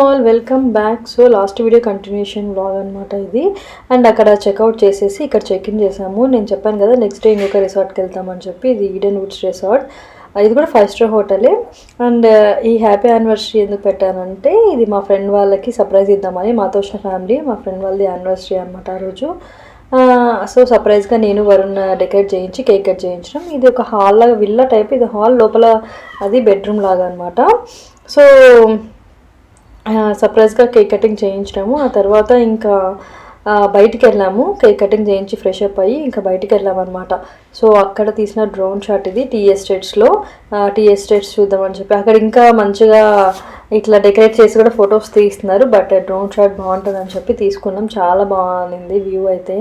All welcome back. So last video continuation vlog అనమాట ఇది. And అక్కడ చెక్అవుట్ చేసేసి ఇక్కడ చెక్ ఇన్ చేసాము. నేను చెప్పాను కదా నెక్స్ట్ డే ఇంకొక రిసార్ట్కి వెళ్తామని చెప్పి. ఇది ఈడెన్ వుడ్స్ రిసార్ట్. ఇది కూడా 5 స్టార్ హోటలే. అండ్ ఈ హ్యాపీ యానివర్సరీ ఎందుకు పెట్టానంటే ఇది మా ఫ్రెండ్ వాళ్ళకి సర్ప్రైజ్ ఇద్దామని. మాతో వచ్చిన ఫ్యామిలీ మా ఫ్రెండ్ వాళ్ళది యానివర్సరీ అనమాట ఆ రోజు. సో సర్ప్రైజ్గా నేను వరుణ్ డెకరేట్ చేయించి కేక్ కట్ చేయించడం. ఇది ఒక హాల్ లాగా విల్లా టైప్. ఇది హాల్ లోపల అది బెడ్రూమ్ లాగా అనమాట. సో సర్ప్రైజ్గా కేక్ కటింగ్ చేయించినాము. ఆ తర్వాత ఇంకా బయటికి వెళ్ళాము. కేక్ కటింగ్ చేయించి ఫ్రెష్ అప్ అయ్యి ఇంకా బయటికి వెళ్ళామన్నమాట. సో అక్కడ తీసిన డ్రోన్ షాట్ ఇది. టీ ఎస్టేట్స్ చూద్దామని చెప్పి అక్కడ ఇంకా మంచిగా ఇట్లా డెకరేట్ చేసి కూడా ఫొటోస్ తీస్తున్నారు. బట్ డ్రోన్ షాట్ బాగుంటుందని చెప్పి తీసుకున్నాం. చాలా బాగుంది వ్యూ అయితే.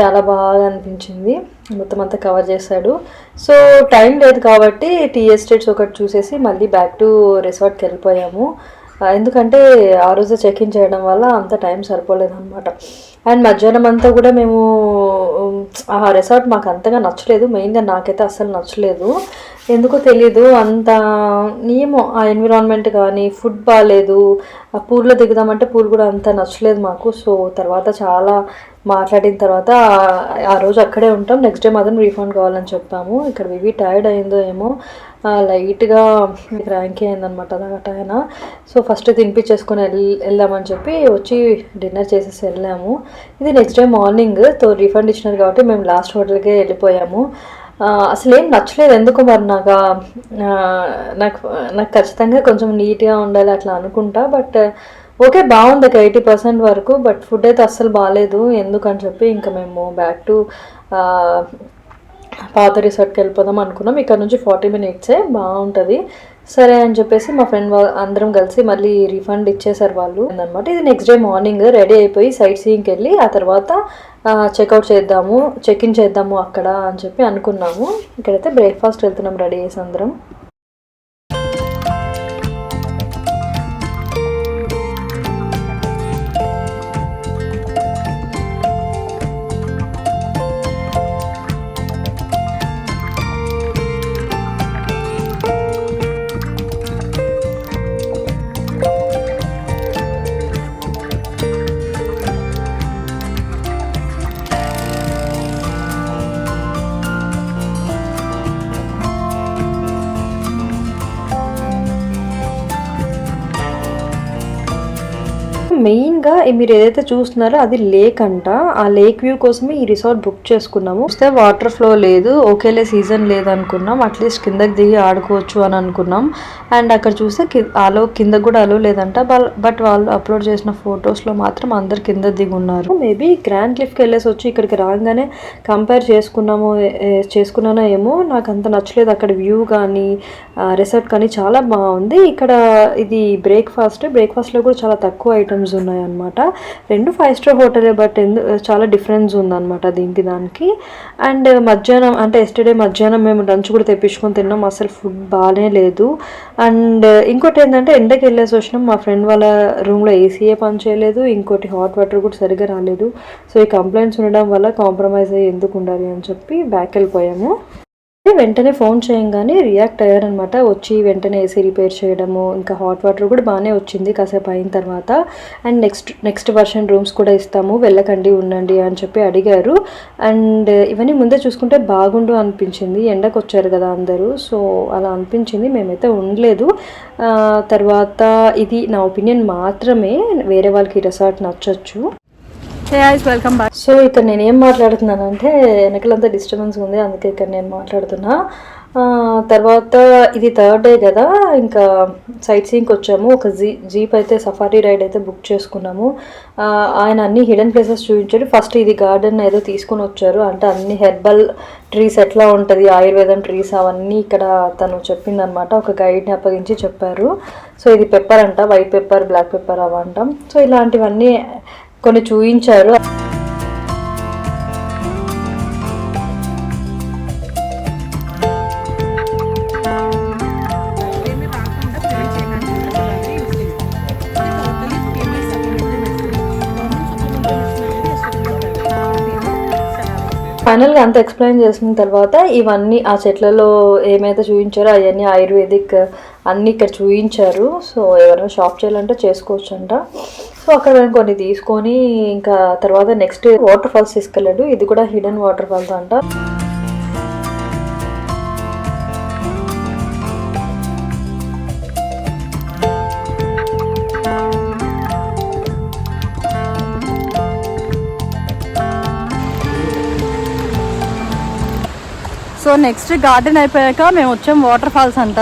చాలా బాగా అనిపించింది. మొత్తం అంతా కవర్ చేశాడు. సో టైం లేదు కాబట్టి టీ ఎస్టేట్స్ ఒకటి చూసేసి మళ్ళీ బ్యాక్ టు రిసార్ట్కి వెళ్ళిపోయాము. ఎందుకంటే ఆ రోజు చెక్ ఇన్ చేయడం వల్ల అంత టైం సరిపోలేదు అనమాట. అండ్ మధ్యాహ్నం అంతా కూడా మేము ఆ రిసార్ట్ మాకు అంతగా నచ్చలేదు. మెయిన్గా నాకైతే అస్సలు నచ్చలేదు. ఎందుకో తెలీదు. అంత ఏమో ఆ ఎన్విరాన్మెంట్ కానీ ఫుడ్ బాగాలేదు. ఆ పూల్లో దిగుదామంటే పూల్ కూడా అంత నచ్చలేదు మాకు. సో తర్వాత చాలా మాట్లాడిన తర్వాత ఆ రోజు అక్కడే ఉంటాం. నెక్స్ట్ డే మాత్రం రీఫండ్ కావాలని చెప్పాము. ఇక్కడ వివి టైర్డ్ అయిందో ఏమో లైట్గా ర్యాంకీ అయిందనమాట అలాగట ఆయన. సో ఫస్ట్ తినిపించేసుకొని వెళ్దామని చెప్పి వచ్చి డిన్నర్ చేసేసి వెళ్ళాము. ఇది నెక్స్ట్ డే మార్నింగ్. తో రీఫండ్ ఇచ్చినారు కాబట్టి మేము లాస్ట్ హోటల్కే వెళ్ళిపోయాము. అసలు ఏం నచ్చలేదు ఎందుకు మరి నాకు ఖచ్చితంగా కొంచెం నీట్గా ఉండాలి అట్లా అనుకుంటా. బట్ ఓకే బాగుంది ఒక 80% వరకు. బట్ ఫుడ్ అయితే అస్సలు బాగాలేదు. ఎందుకని చెప్పి ఇంకా మేము బ్యాక్ టు పాత రిసార్ట్కి వెళ్ళిపోదాం అనుకున్నాం. ఇక్కడ నుంచి 40 minutes బాగుంటుంది. సరే అని చెప్పేసి మా ఫ్రెండ్ అందరం కలిసి మళ్ళీ రీఫండ్ ఇచ్చేసారు వాళ్ళు అనమాట. ఇది నెక్స్ట్ డే మార్నింగ్ రెడీ అయిపోయి సైట్ సీయింగ్కి వెళ్ళి ఆ తర్వాత చెక్ ఇన్ చేద్దాము అక్కడ అని చెప్పి అనుకున్నాము. ఇక్కడైతే బ్రేక్ఫాస్ట్ వెళ్తున్నాం రెడీ చేసి అందరం. మెయిన్గా మీరు ఏదైతే చూస్తున్నారో అది లేక్ అంట. ఆ లేక్ వ్యూ కోసమే ఈ రిసార్ట్ బుక్ చేసుకున్నాము. వస్తే వాటర్ ఫ్లో లేదు, ఓకేలే సీజన్ లేదు అనుకున్నాం. అట్లీస్ట్ కిందకి దిగి ఆడుకోవచ్చు అని అనుకున్నాం. అండ్ అక్కడ చూస్తే కింద కూడా అలో లేదంట. బట్ వాళ్ళు అప్లోడ్ చేసిన ఫొటోస్లో మాత్రం అందరు కింద దిగి ఉన్నారు. మేబీ గ్రాండ్ క్లిఫ్కి వెళ్ళేసి వచ్చి ఇక్కడికి రాగానే కంపేర్ చేసుకున్నానో ఏమో. నాకు అంత నచ్చలేదు అక్కడ వ్యూ కానీ రిసార్ట్ కానీ. చాలా బాగుంది. ఇక్కడ ఇది బ్రేక్ఫాస్ట్లో కూడా చాలా తక్కువ ఐటమ్స్ ఉన్నాయన్నమాట. 2 5 స్టార్ హోటలే బట్ చాలా డిఫరెన్స్ ఉందన్నమాట దీనికి దానికి. అండ్ మధ్యాహ్నం అంటే ఎస్టర్డే మధ్యాహ్నం మేము లంచ్ కూడా తెప్పించుకొని తిన్నాం. అసలు ఫుడ్ బాగానే లేదు. అండ్ ఇంకోటి ఏంటంటే ఎండకి వెళ్ళేసి వచ్చినాం. మా ఫ్రెండ్ వాళ్ళ రూమ్లో ఏసీయే పని చేయలేదు. ఇంకోటి హాట్ వాటర్ కూడా సరిగ్గా రాలేదు. సో ఈ కంప్లైంట్స్ ఉండడం వల్ల కాంప్రమైజ్ అయ్యి ఎందుకు ఉండాలి అని చెప్పి బ్యాక్ వెళ్ళిపోయాము. వెంటనే ఫోన్ చేయంగానే రియాక్ట్ అయ్యారనమాట. వచ్చి వెంటనే ఏసీ రిపేర్ చేయడము, ఇంకా హాట్ వాటర్ కూడా బాగానే వచ్చింది కాసేపు అయిన తర్వాత. అండ్ నెక్స్ట్ వర్షన్ రూమ్స్ కూడా ఇస్తాము, వెళ్ళకండి ఉండండి అని చెప్పి అడిగారు. అండ్ ఇవన్నీ ముందే చూసుకుంటే బాగుండు అనిపించింది. ఎండకు వచ్చారు కదా అందరూ, సో అలా అనిపించింది. మేమైతే ఉండలేదు. తర్వాత ఇది నా ఒపీనియన్ మాత్రమే, వేరే వాళ్ళకి రిసార్ట్ నచ్చచ్చు. Welcome back. సో ఇక్కడ నేను ఏం మాట్లాడుతున్నానంటే వెనకలంతా డిస్టర్బెన్స్ ఉంది, అందుకే ఇక్కడ నేను మాట్లాడుతున్నా. తర్వాత ఇది 3rd డే కదా, ఇంకా సైట్ సీయింగ్కి వచ్చాము. ఒక జీప్ అయితే సఫారీ రైడ్ అయితే బుక్ చేసుకున్నాము. ఆయన అన్ని హిడెన్ ప్లేసెస్ చూపించాడు. ఫస్ట్ ఇది గార్డెన్ ఏదో తీసుకొని వచ్చారు. అంటే అన్ని హెర్బల్ ట్రీస్ ఎట్లా ఉంటుంది, ఆయుర్వేదం ట్రీస్ అవన్నీ ఇక్కడ తను చెప్పిందనమాట. ఒక గైడ్ని అప్పగించి చెప్పారు. సో ఇది పెప్పర్ అంట, వైట్ పెప్పర్, బ్లాక్ పెప్పర్ అవంటాం. సో ఇలాంటివన్నీ కొన్ని చూపించారు. ఫైనల్గా అంత ఎక్స్ప్లెయిన్ చేసిన తర్వాత ఇవన్నీ ఆ చెట్లలో ఏమైతే చూపించారో అవన్నీ ఆయుర్వేదిక్ అన్నీ ఇక్కడ చూపించారు. సో ఎవరైనా షాప్ చేయాలంటే చేసుకోవచ్చు అంట. సో అక్కడ మేము కొన్ని తీసుకొని ఇంకా తర్వాత నెక్స్ట్ వాటర్ ఫాల్స్ తీసుకెళ్ళాడు. ఇది కూడా హిడెన్ వాటర్ ఫాల్స్ అంట. సో నెక్స్ట్ గార్డెన్ అయిపోయాక మేము వచ్చాం వాటర్ ఫాల్స్ అంట.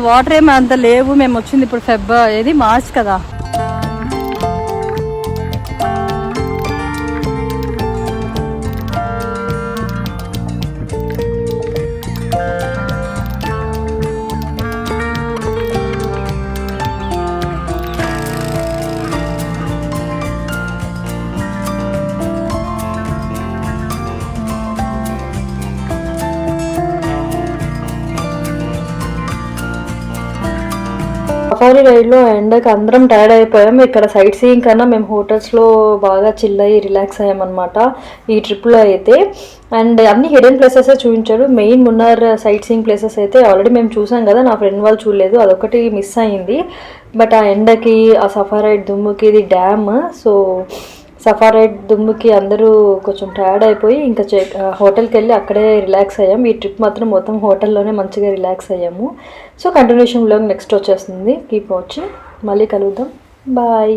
వాటర్ ఏమి అంత లేవు. మేము వచ్చింది ఇప్పుడు మార్చ్ కదా. సఫారీ రైడ్లో ఎండకి అందరం టైర్డ్ అయిపోయాం. ఇక్కడ సైట్ సీయింగ్ కన్నా మేము హోటల్స్లో బాగా చిల్ అయ్యి రిలాక్స్ అయ్యామన్నమాట ఈ ట్రిప్లో అయితే. అండ్ అన్ని హిడెన్ ప్లేసెస్ చూపించాడు. Main Munnar sight seeing places అయితే ఆల్రెడీ మేము చూసాం కదా, నా ఫ్రెండ్ వాళ్ళు చూడలేదు, అదొకటి మిస్ అయింది. బట్ ఆ ఎండకి ఆ సఫారీ రైడ్ దుమ్ముకి ఇది డ్యామ్. సో సఫారీ రైడ్ దుమ్ముకి అందరూ కొంచెం టైర్డ్ అయిపోయి ఇంకా హోటల్కి వెళ్ళి అక్కడే రిలాక్స్ అయ్యాం. ఈ ట్రిప్ మాత్రం మొత్తం హోటల్లోనే మంచిగా రిలాక్స్ అయ్యాము. సో కంటిన్యూషన్ వ్లాగ్ నెక్స్ట్ వచ్చేస్తుంది. Keep watching. మళ్ళీ కలుద్దాం. బాయ్.